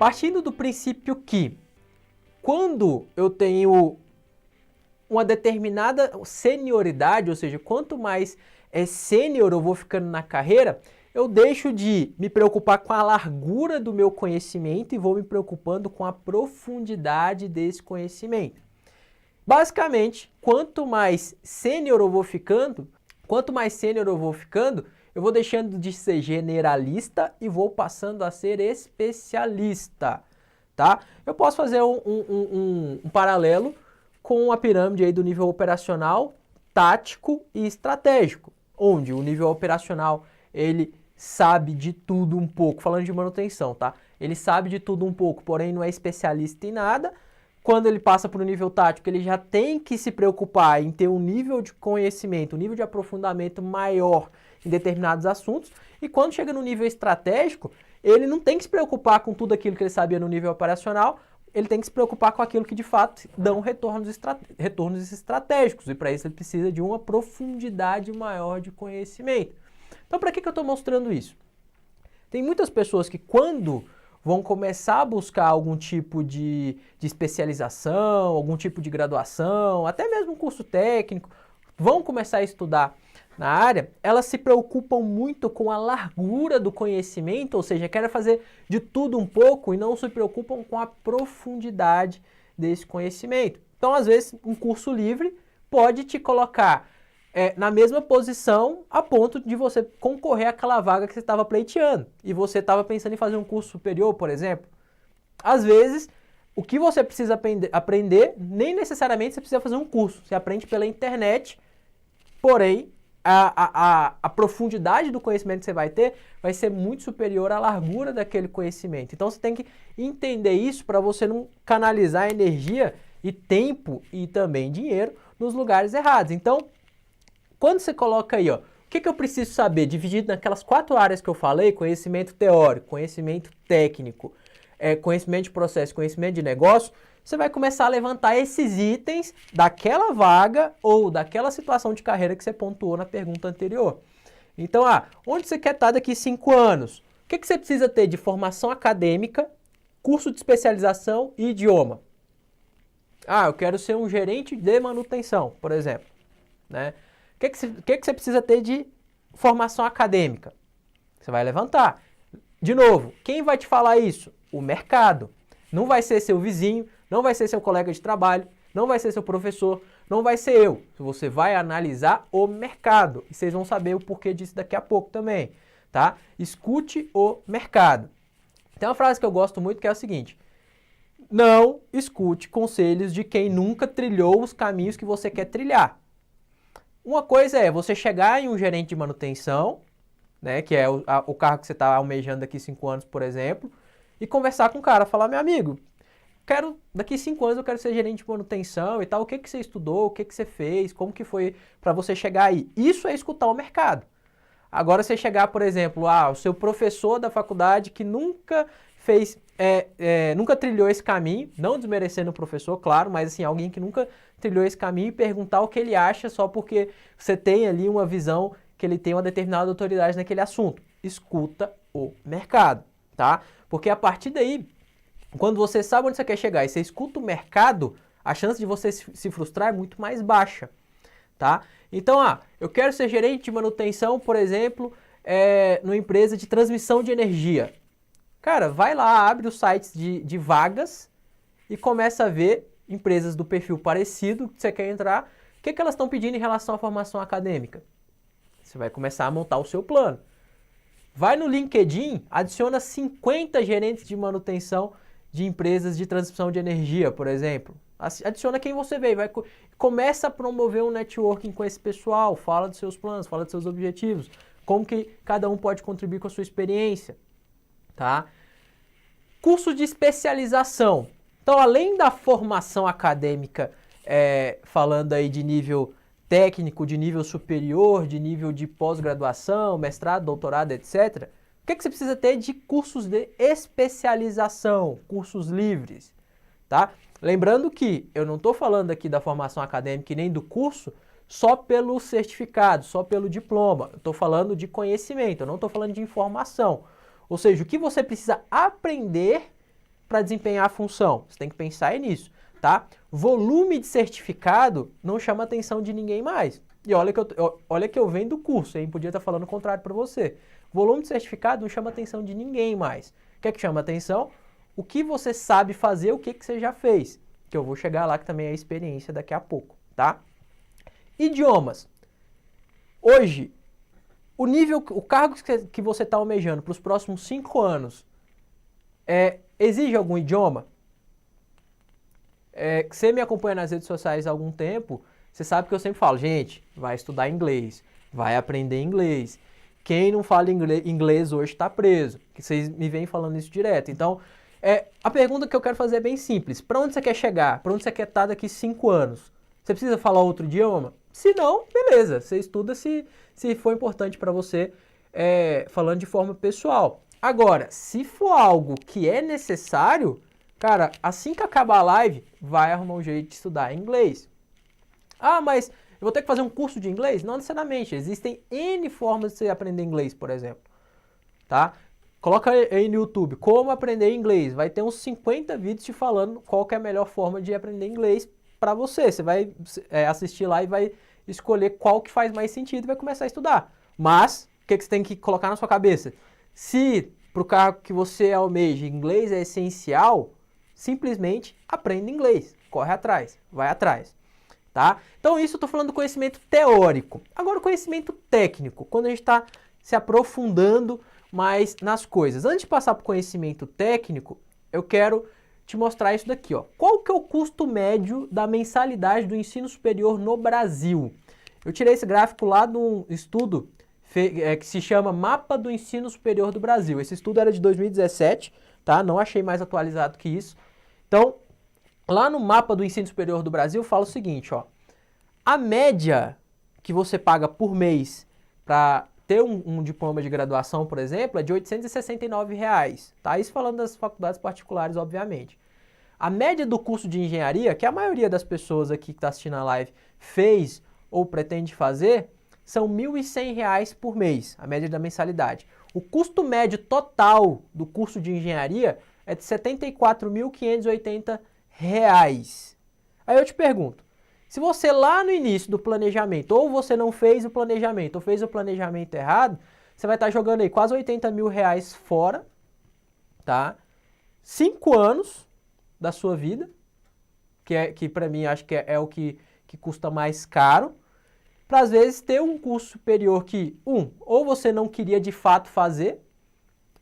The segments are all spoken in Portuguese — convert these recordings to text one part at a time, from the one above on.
Partindo do princípio que quando eu tenho uma determinada senioridade, ou seja, quanto mais sênior eu vou ficando na carreira, eu deixo de me preocupar com a largura do meu conhecimento e vou me preocupando com a profundidade desse conhecimento. Basicamente, quanto mais sênior eu vou ficando, eu vou deixando de ser generalista e vou passando a ser especialista, tá? Eu posso fazer um paralelo com a pirâmide aí do nível operacional, tático e estratégico, onde o nível operacional, ele sabe de tudo um pouco, falando de manutenção, tá? Ele sabe de tudo um pouco, porém não é especialista em nada. Quando ele passa para o nível tático, ele já tem que se preocupar em ter um nível de conhecimento, um nível de aprofundamento maior em determinados assuntos. E quando chega no nível estratégico, ele não tem que se preocupar com tudo aquilo que ele sabia no nível operacional, ele tem que se preocupar com aquilo que de fato dão retornos estratégicos. E para isso ele precisa de uma profundidade maior de conhecimento. Então, para que eu estou mostrando isso? Tem muitas pessoas que quando vão começar a buscar algum tipo de especialização, algum tipo de graduação, até mesmo um curso técnico, vão começar a estudar na área, elas se preocupam muito com a largura do conhecimento, ou seja, querem fazer de tudo um pouco e não se preocupam com a profundidade desse conhecimento. Então, às vezes, um curso livre pode te colocar na mesma posição a ponto de você concorrer àquela vaga que você estava pleiteando e você estava pensando em fazer um curso superior, por exemplo. Às vezes, o que você precisa aprender, nem necessariamente você precisa fazer um curso. Você aprende pela internet, porém, a profundidade do conhecimento que você vai ter vai ser muito superior à largura daquele conhecimento. Então, você tem que entender isso para você não canalizar energia e tempo e também dinheiro nos lugares errados. Então, quando você coloca aí, ó, o que eu preciso saber, dividido naquelas 4 áreas que eu falei, conhecimento teórico, conhecimento técnico, conhecimento de processo, conhecimento de negócio, você vai começar a levantar esses itens daquela vaga ou daquela situação de carreira que você pontuou na pergunta anterior. Então, onde você quer estar daqui 5 anos? O que você precisa ter de formação acadêmica, curso de especialização e idioma? Eu quero ser um gerente de manutenção, por exemplo, né? O que você precisa ter de formação acadêmica? Você vai levantar. De novo, quem vai te falar isso? O mercado. Não vai ser seu vizinho, não vai ser seu colega de trabalho, não vai ser seu professor, não vai ser eu. Você vai analisar o mercado. E vocês vão saber o porquê disso daqui a pouco também, tá? Escute o mercado. Tem uma frase que eu gosto muito que é o seguinte: não escute conselhos de quem nunca trilhou os caminhos que você quer trilhar. Uma coisa é você chegar em um gerente de manutenção, né, que é o carro que você está almejando daqui 5 anos, por exemplo, e conversar com o cara, falar, meu amigo, daqui 5 anos eu quero ser gerente de manutenção e tal, o que você estudou, o que você fez, como que foi para você chegar aí. Isso é escutar o mercado. Agora você chegar, por exemplo, o seu professor da faculdade que nunca fez, nunca trilhou esse caminho, não desmerecendo o professor, claro, mas assim, alguém que nunca trilhou esse caminho e perguntar o que ele acha só porque você tem ali uma visão que ele tem uma determinada autoridade naquele assunto. Escuta o mercado, tá? Porque a partir daí, quando você sabe onde você quer chegar e você escuta o mercado, a chance de você se frustrar é muito mais baixa, tá? Então, eu quero ser gerente de manutenção, por exemplo, numa empresa de transmissão de energia. Cara, vai lá, abre os sites de vagas e começa a ver empresas do perfil parecido que você quer entrar, o que elas estão pedindo em relação à formação acadêmica. Você vai começar a montar o seu plano. Vai no LinkedIn, adiciona 50 gerentes de manutenção de empresas de transmissão de energia, por exemplo. Adiciona quem você vê, começa a promover um networking com esse pessoal, fala dos seus planos, fala dos seus objetivos, como que cada um pode contribuir com a sua experiência, tá? Curso de especialização. Então, além da formação acadêmica, falando aí de nível técnico, de nível superior, de nível de pós-graduação, mestrado, doutorado, etc., o que você precisa ter de cursos de especialização, cursos livres, tá? Lembrando que eu não estou falando aqui da formação acadêmica e nem do curso só pelo certificado, só pelo diploma. Eu estou falando de conhecimento, eu não estou falando de informação. Ou seja, o que você precisa aprender para desempenhar a função. Você tem que pensar aí nisso, tá? Volume de certificado não chama a atenção de ninguém mais. E olha que eu venho do curso, hein? Podia estar falando o contrário para você. Volume de certificado não chama a atenção de ninguém mais. O que é que chama a atenção? O que você sabe fazer, o que você já fez. Que eu vou chegar lá, que também é experiência daqui a pouco, tá? Idiomas. Hoje, o cargo que você está almejando para os próximos 5 anos exige algum idioma? Você me acompanha nas redes sociais há algum tempo, você sabe que eu sempre falo, gente, vai estudar inglês, vai aprender inglês. Quem não fala inglês hoje está preso, que vocês me vêm falando isso direto. Então, a pergunta que eu quero fazer é bem simples. Para onde você quer chegar? Para onde você quer estar daqui 5 anos? Você precisa falar outro idioma? Se não, beleza, você estuda se for importante para você, falando de forma pessoal. Agora, se for algo que é necessário, cara, assim que acabar a live, vai arrumar um jeito de estudar inglês. Ah, mas eu vou ter que fazer um curso de inglês? Não necessariamente, existem N formas de você aprender inglês, por exemplo. Tá? Coloca aí no YouTube, como aprender inglês. Vai ter uns 50 vídeos te falando qual que é a melhor forma de aprender inglês para você. Você vai assistir lá e vai escolher qual que faz mais sentido e vai começar a estudar. Mas, o que você tem que colocar na sua cabeça? Se para o cargo que você almeja inglês é essencial, simplesmente aprenda inglês. Corre atrás, vai atrás. Tá? Então isso eu estou falando do conhecimento teórico. Agora o conhecimento técnico, quando a gente está se aprofundando mais nas coisas. Antes de passar para o conhecimento técnico, eu quero te mostrar isso daqui. Ó. Qual que é o custo médio da mensalidade do ensino superior no Brasil? Eu tirei esse gráfico lá de um estudo que se chama Mapa do Ensino Superior do Brasil. Esse estudo era de 2017, tá? Não achei mais atualizado que isso. Então, lá no Mapa do Ensino Superior do Brasil fala o seguinte, ó. A média que você paga por mês para ter um diploma de graduação, por exemplo, é de R$ 869, tá? Isso falando das faculdades particulares, obviamente. A média do curso de engenharia, que a maioria das pessoas aqui que está assistindo a live fez ou pretende fazer, são R$ 1.100 por mês, a média da mensalidade. O custo médio total do curso de engenharia é de R$ 74.580. Aí eu te pergunto, se você lá no início do planejamento, ou você não fez o planejamento, ou fez o planejamento errado, você vai estar jogando aí quase R$ 80.000 fora, tá? 5 anos da sua vida, que para mim acho que é o que custa mais caro, para às vezes ter um curso superior que, ou você não queria de fato fazer,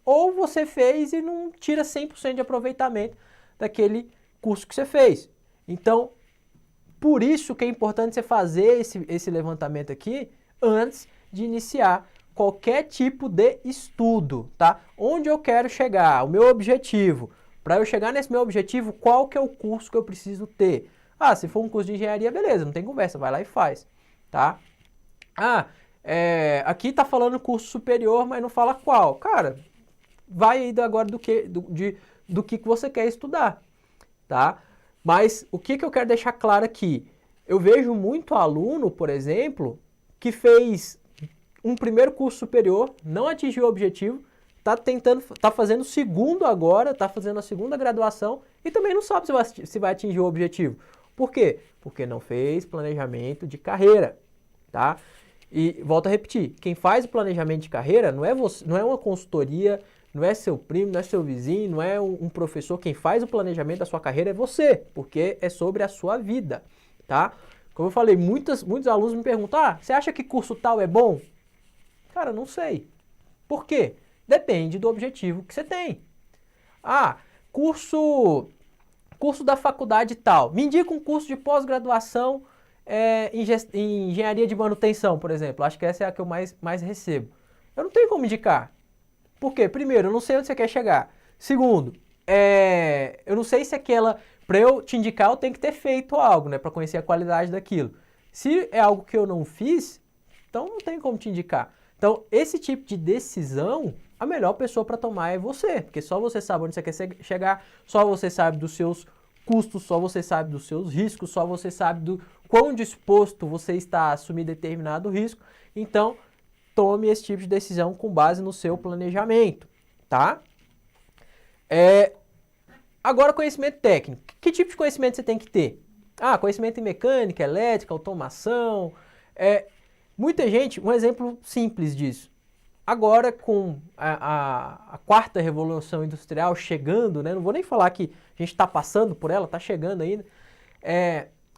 ou você fez e não tira 100% de aproveitamento daquele curso que você fez. Então, por isso que é importante você fazer esse levantamento aqui antes de iniciar qualquer tipo de estudo, tá? Onde eu quero chegar, o meu objetivo. Para eu chegar nesse meu objetivo, qual que é o curso que eu preciso ter? Ah, se for um curso de engenharia, beleza, não tem conversa, vai lá e faz, tá? Aqui tá falando curso superior, mas não fala qual. Cara, vai aí agora do que você quer estudar, tá? Mas o que eu quero deixar claro aqui? Eu vejo muito aluno, por exemplo, que fez um primeiro curso superior, não atingiu o objetivo, tá fazendo o segundo agora, tá fazendo a segunda graduação e também não sabe se vai atingir o objetivo. Por quê? Porque não fez planejamento de carreira, tá? E volto a repetir, quem faz o planejamento de carreira não é você, não é uma consultoria, não é seu primo, não é seu vizinho, não é um professor. Quem faz o planejamento da sua carreira é você, porque é sobre a sua vida, tá? Como eu falei, muitos alunos me perguntam, você acha que curso tal é bom? Cara, não sei. Por quê? Depende do objetivo que você tem. Curso da faculdade tal. Me indica um curso de pós-graduação em engenharia de manutenção, por exemplo. Acho que essa é a que eu mais recebo. Eu não tenho como indicar. Por quê? Primeiro, eu não sei onde você quer chegar. Segundo, eu não sei se para eu te indicar, eu tenho que ter feito algo, né? Para conhecer a qualidade daquilo. Se é algo que eu não fiz, então não tem como te indicar. Então, esse tipo de decisão, a melhor pessoa para tomar é você. Porque só você sabe onde você quer chegar, só você sabe dos seus custos, só você sabe dos seus riscos, só você sabe do quão disposto você está a assumir determinado risco. Então, tome esse tipo de decisão com base no seu planejamento, tá? Agora, conhecimento técnico. Que tipo de conhecimento você tem que ter? Ah, conhecimento em mecânica, elétrica, automação. Muita gente, um exemplo simples disso. Agora, com a quarta revolução industrial chegando, né? Não vou nem falar que a gente está passando por ela, está chegando ainda.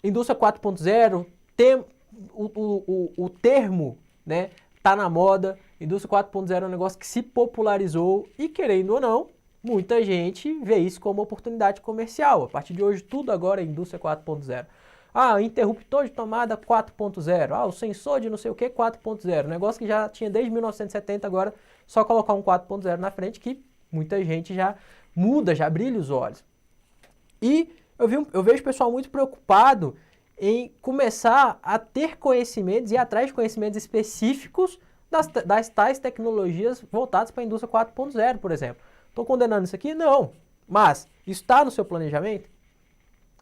Indústria 4.0, o termo, né, tá na moda. Indústria 4.0 é um negócio que se popularizou e, querendo ou não, muita gente vê isso como oportunidade comercial. A partir de hoje, tudo agora é indústria 4.0. Ah, interruptor de tomada 4.0. Ah, o sensor de não sei o que 4.0. Negócio que já tinha desde 1970, agora só colocar um 4.0 na frente que muita gente já muda, já brilha os olhos. E eu vejo o pessoal muito preocupado em começar a ter conhecimentos e ir atrás de conhecimentos específicos das tais tecnologias voltadas para a indústria 4.0, por exemplo. Estou condenando isso aqui? Não. Mas isso está no seu planejamento?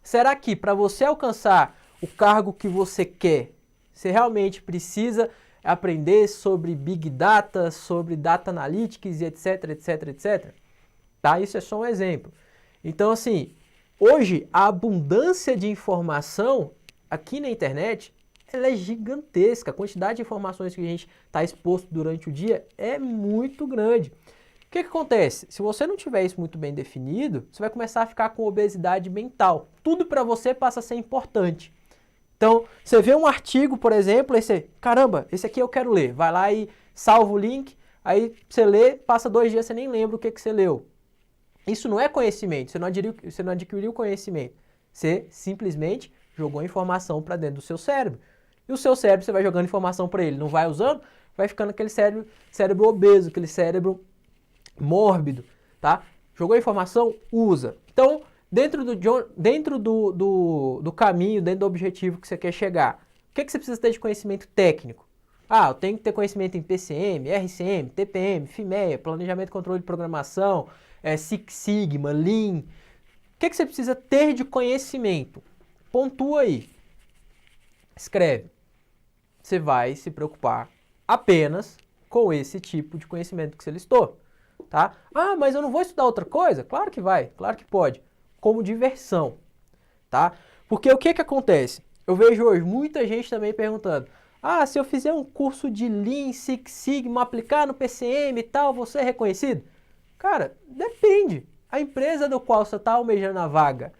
Será que para você alcançar o cargo que você quer, você realmente precisa aprender sobre Big Data, sobre Data Analytics e etc, etc, etc? Tá? Isso é só um exemplo. Então, assim, hoje a abundância de informação aqui na internet, ela é gigantesca. A quantidade de informações que a gente está exposto durante o dia é muito grande. O que acontece? Se você não tiver isso muito bem definido, você vai começar a ficar com obesidade mental. Tudo para você passa a ser importante. Então, você vê um artigo, por exemplo, aí você, caramba, esse aqui eu quero ler. Vai lá e salva o link, aí você lê, passa 2 dias, você nem lembra o que você leu. Isso não é conhecimento, você não adquiriu conhecimento. Você simplesmente jogou informação para dentro do seu cérebro. E o seu cérebro, você vai jogando informação para ele, não vai usando, vai ficando aquele cérebro obeso, aquele cérebro mórbido, tá? Jogou informação, usa. Então, dentro do caminho, dentro do objetivo que você quer chegar, o que você precisa ter de conhecimento técnico? Ah, eu tenho que ter conhecimento em PCM, RCM, TPM, FIMEA, Planejamento e Controle de Programação, Six Sigma, Lean. O que você precisa ter de conhecimento? Pontua aí. Escreve. Você vai se preocupar apenas com esse tipo de conhecimento que você listou. Tá? Ah, mas eu não vou estudar outra coisa? Claro que vai, claro que pode. Como diversão, tá? Porque o que acontece? Eu vejo hoje muita gente também perguntando, ah, se eu fizer um curso de Lean, Six Sigma, aplicar no PCM e tal, vou ser reconhecido? Cara, depende. A empresa do qual você está almejando a vaga,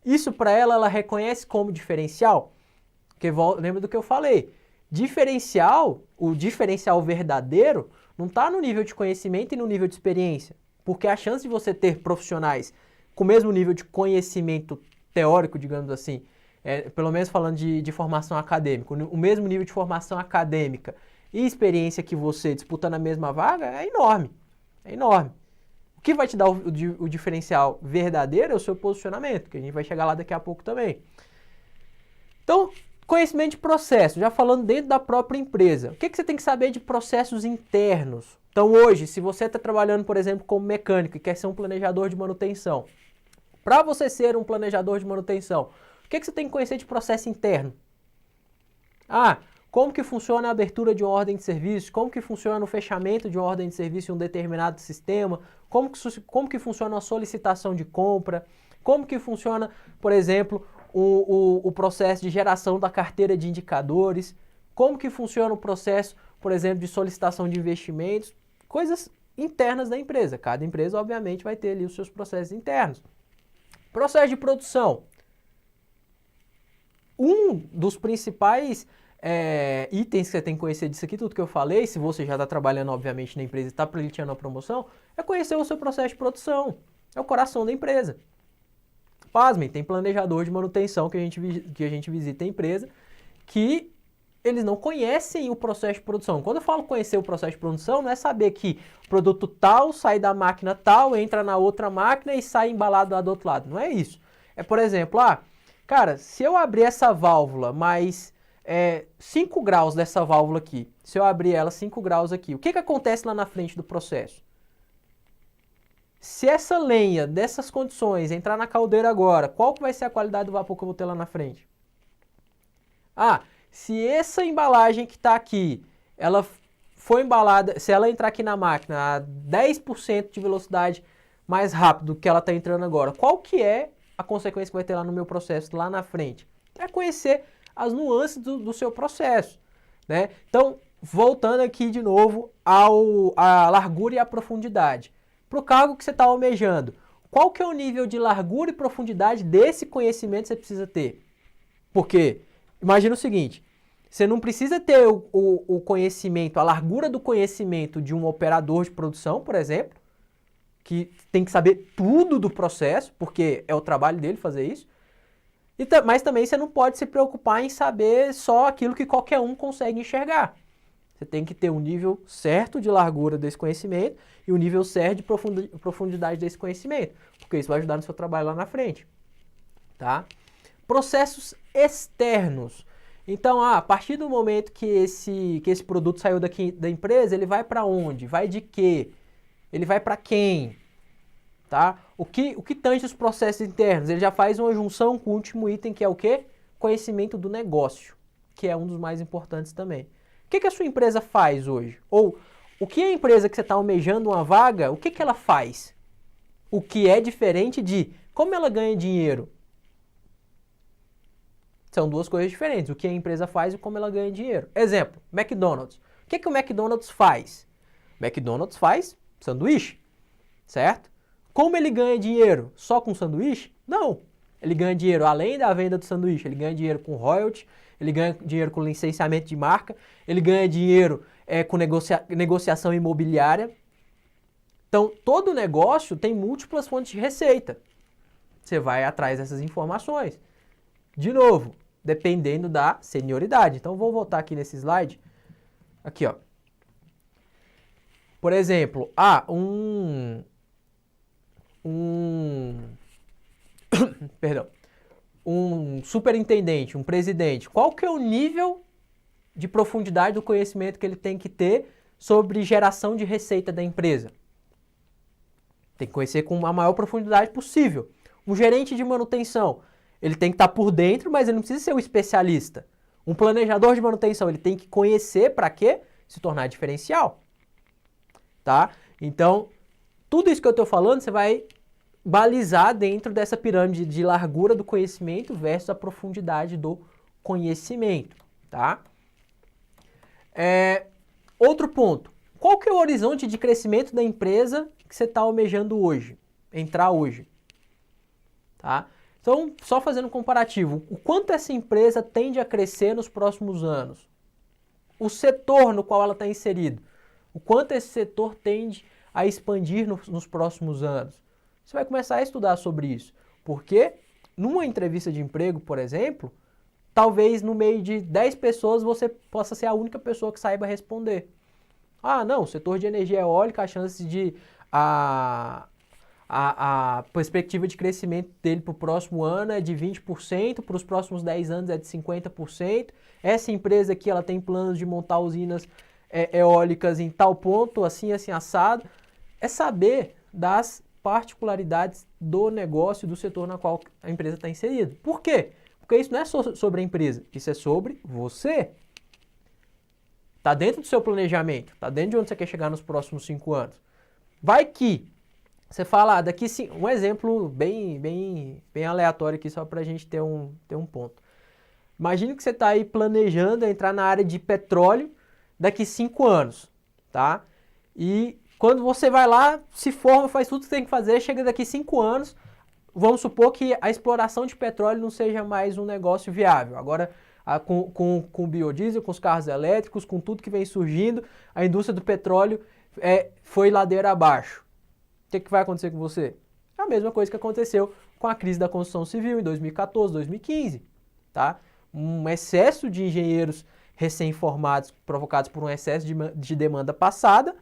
isso para ela reconhece como diferencial? Porque lembra do que eu falei? O diferencial verdadeiro não está no nível de conhecimento e no nível de experiência. Porque a chance de você ter profissionais com o mesmo nível de conhecimento teórico, digamos assim, pelo menos falando de formação acadêmica, o mesmo nível de formação acadêmica e experiência que você disputando a mesma vaga é enorme. É enorme. O que vai te dar o diferencial verdadeiro é o seu posicionamento, que a gente vai chegar lá daqui a pouco também. Então, conhecimento de processo, já falando dentro da própria empresa. O que você tem que saber de processos internos? Então hoje, se você está trabalhando, por exemplo, como mecânico e quer ser um planejador de manutenção, para você ser um planejador de manutenção, o que você tem que conhecer de processo interno? Ah, como que funciona a abertura de uma ordem de serviço, como que funciona o fechamento de uma ordem de serviço em um determinado sistema, como que funciona a solicitação de compra, como que funciona, por exemplo, o processo de geração da carteira de indicadores, como que funciona o processo, por exemplo, de solicitação de investimentos, coisas internas da empresa. Cada empresa, obviamente, vai ter ali os seus processos internos. Processo de produção. Um dos principais itens que você tem que conhecer disso aqui, tudo que eu falei, se você já está trabalhando, obviamente, na empresa e está pleiteando a promoção, é conhecer o seu processo de produção. É o coração da empresa. Pasmem, tem planejador de manutenção que a gente visita a empresa, que eles não conhecem o processo de produção. Quando eu falo conhecer o processo de produção, não é saber que o produto tal sai da máquina tal, entra na outra máquina e sai embalado lá do outro lado. Não é isso. É, por exemplo, cara, se eu abrir essa válvula mais 5 graus dessa válvula aqui, se eu abrir ela 5 graus aqui, o que acontece lá na frente do processo? Se essa lenha dessas condições entrar na caldeira agora, qual que vai ser a qualidade do vapor que eu vou ter lá na frente? Se essa embalagem que está aqui, ela foi embalada, se ela entrar aqui na máquina a 10% de velocidade mais rápido do que ela está entrando agora, qual que é a consequência que vai ter lá no meu processo, lá na frente? É conhecer as nuances do seu processo, né? Então, voltando aqui de novo à largura e à profundidade. Para o cargo que você está almejando, qual que é o nível de largura e profundidade desse conhecimento que você precisa ter? Porque, imagina o seguinte, você não precisa ter o conhecimento, a largura do conhecimento de um operador de produção, por exemplo, que tem que saber tudo do processo, porque é o trabalho dele fazer isso. Mas também você não pode se preocupar em saber só aquilo que qualquer um consegue enxergar. Você tem que ter um nível certo de largura desse conhecimento e um nível certo de profundidade desse conhecimento, porque isso vai ajudar no seu trabalho lá na frente. Tá? Processos externos. Então, a partir do momento que esse produto saiu daqui da empresa, ele vai para onde? Vai de quê? Ele vai para quem? Tá? O que tange os processos internos? Ele já faz uma junção com o último item, que é o quê? Conhecimento do negócio, que é um dos mais importantes também. O que a sua empresa faz hoje? Ou o que a empresa que você está almejando uma vaga, o que ela faz? O que é diferente de como ela ganha dinheiro? São duas coisas diferentes, o que a empresa faz e como ela ganha dinheiro. Exemplo, McDonald's. O que o McDonald's faz? O McDonald's faz sanduíche, certo? Como ele ganha dinheiro? Só com sanduíche? Não. Ele ganha dinheiro além da venda do sanduíche, ele ganha dinheiro com royalty, ele ganha dinheiro com licenciamento de marca, ele ganha dinheiro com negociação imobiliária. Então, todo negócio tem múltiplas fontes de receita. Você vai atrás dessas informações. De novo, dependendo da senioridade. Então, vou voltar aqui nesse slide. Aqui, ó. Por exemplo, perdão, um superintendente, um presidente. Qual que é o nível de profundidade do conhecimento que ele tem que ter sobre geração de receita da empresa? Tem que conhecer com a maior profundidade possível. Um gerente de manutenção, ele tem que estar por dentro, mas ele não precisa ser um especialista. Um planejador de manutenção, ele tem que conhecer para quê? Se tornar diferencial. Tá? Então, tudo isso que eu estou falando, você vai balizar dentro dessa pirâmide de largura do conhecimento versus a profundidade do conhecimento. Tá? Outro ponto. Qual que é o horizonte de crescimento da empresa que você está almejando hoje? Entrar hoje. Tá? Então, só fazendo um comparativo, o quanto essa empresa tende a crescer nos próximos anos? O setor no qual ela está inserido, o quanto esse setor tende a expandir nos próximos anos? Você vai começar a estudar sobre isso, porque numa entrevista de emprego, por exemplo, talvez no meio de 10 pessoas você possa ser a única pessoa que saiba responder. Ah, não, o setor de energia eólica, a chance de... A perspectiva de crescimento dele para o próximo ano é de 20%, para os próximos 10 anos é de 50%. Essa empresa aqui ela tem planos de montar usinas eólicas em tal ponto, assim, assim, assado. É saber das particularidades do negócio, do setor na qual a empresa está inserida. Por quê? Porque isso não é sobre a empresa, isso é sobre você. Está dentro do seu planejamento, está dentro de onde você quer chegar nos próximos 5 anos. Vai que você fala, daqui um exemplo bem aleatório aqui, só para a gente ter um ponto. Imagine que você está aí planejando entrar na área de petróleo daqui 5 anos, tá? E quando você vai lá, se forma, faz tudo que você tem que fazer, chega daqui 5 anos, vamos supor que a exploração de petróleo não seja mais um negócio viável. Agora, com o biodiesel, com os carros elétricos, com tudo que vem surgindo, a indústria do petróleo foi ladeira abaixo. O que vai acontecer com você? A mesma coisa que aconteceu com a crise da construção civil em 2014, 2015. Tá? Um excesso de engenheiros recém-formados provocados por um excesso de demanda passada.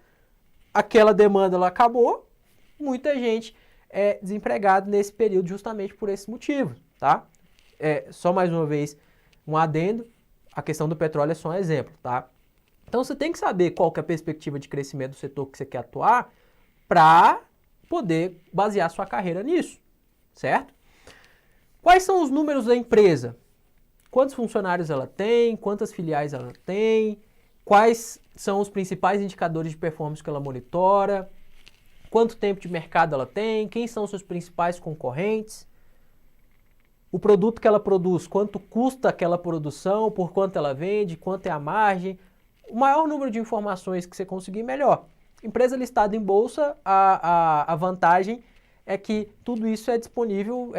Aquela demanda ela acabou, muita gente é desempregada nesse período justamente por esse motivo. Tá? Só mais uma vez, um adendo, a questão do petróleo é só um exemplo. Tá? Então você tem que saber qual que é a perspectiva de crescimento do setor que você quer atuar para poder basear sua carreira nisso, certo? Quais são os números da empresa? Quantos funcionários ela tem? Quantas filiais ela tem? Quais são os principais indicadores de performance que ela monitora? quanto tempo de mercado ela tem, quem são seus principais concorrentes, o produto que ela produz, quanto custa aquela produção, por quanto ela vende, quanto é a margem. O maior número de informações que você conseguir, melhor. Empresa listada em bolsa, a vantagem é que tudo isso é disponível,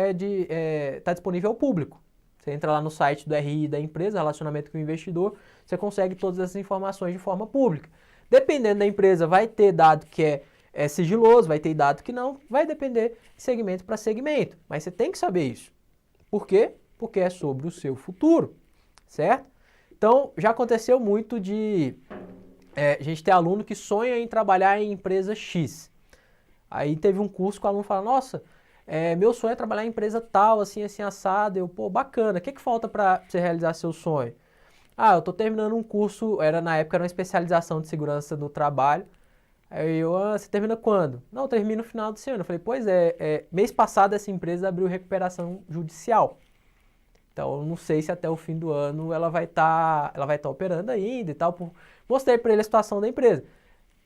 tá disponível ao público. Você entra lá no site do RI da empresa, relacionamento com o investidor, você consegue todas essas informações de forma pública. Dependendo da empresa, vai ter dado que é sigiloso, vai ter dado que não, vai depender de segmento para segmento. Mas você tem que saber isso. Por quê? Porque é sobre o seu futuro, certo? Então, já aconteceu muito de a gente ter aluno que sonha em trabalhar em empresa X. Aí teve um curso que o aluno fala, nossa, meu sonho é trabalhar em empresa tal, assim, assim, assado. Eu, pô, bacana, o que falta para você realizar seu sonho? Ah, eu tô terminando um curso, na época era uma especialização de segurança do trabalho. Aí eu, você termina quando? Não, eu termino no final desse ano. Eu falei, pois mês passado essa empresa abriu recuperação judicial. Então, eu não sei se até o fim do ano ela vai estar operando ainda e tal. Mostrei para ele a situação da empresa.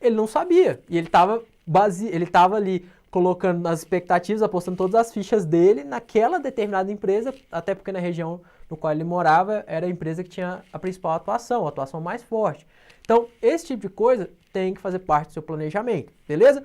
Ele não sabia. E ele estava ali colocando nas expectativas, apostando todas as fichas dele naquela determinada empresa, até porque na região no qual ele morava era a empresa que tinha a principal atuação, a atuação mais forte. Então, esse tipo de coisa tem que fazer parte do seu planejamento, beleza?